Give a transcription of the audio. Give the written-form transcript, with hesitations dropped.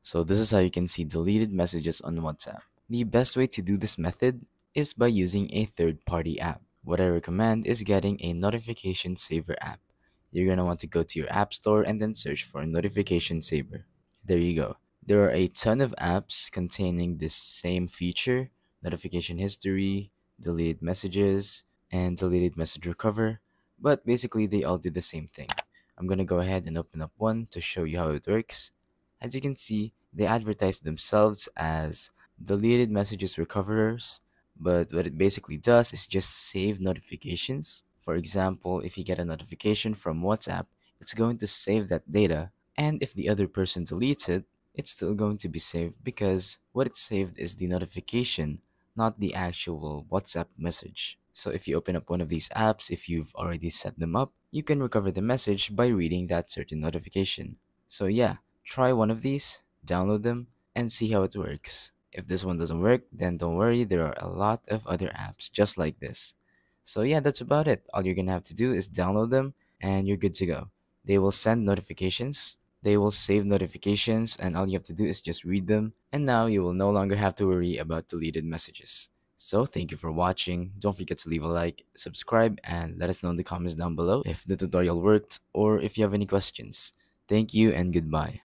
So this is how you can see deleted messages on WhatsApp. The best way to do this method is by using a third-party app. What I recommend is getting a notification saver app. You're going to want to go to your app store and then search for notification saver. There you go. There are a ton of apps containing this same feature: notification history, deleted messages, and deleted message recover. But basically, they all do the same thing. I'm going to go ahead and open up one to show you how it works. As you can see, they advertise themselves as deleted messages recoverers, but what it basically does is just save notifications. For example, if you get a notification from WhatsApp, it's going to save that data, and if the other person deletes it, it's still going to be saved because what it saved is the notification, not the actual WhatsApp message. So if you open up one of these apps, if you've already set them up, you can recover the message by reading that certain notification. So yeah, try one of these, download them, and see how it works. If this one doesn't work, then don't worry, there are a lot of other apps just like this. So yeah, that's about it. All you're gonna have to do is download them and you're good to go. They will send notifications, they will save notifications, and all you have to do is just read them, and now you will no longer have to worry about deleted messages. So thank you for watching. Don't forget to leave a like, subscribe, and let us know in the comments down below if the tutorial worked or if you have any questions. Thank you and goodbye.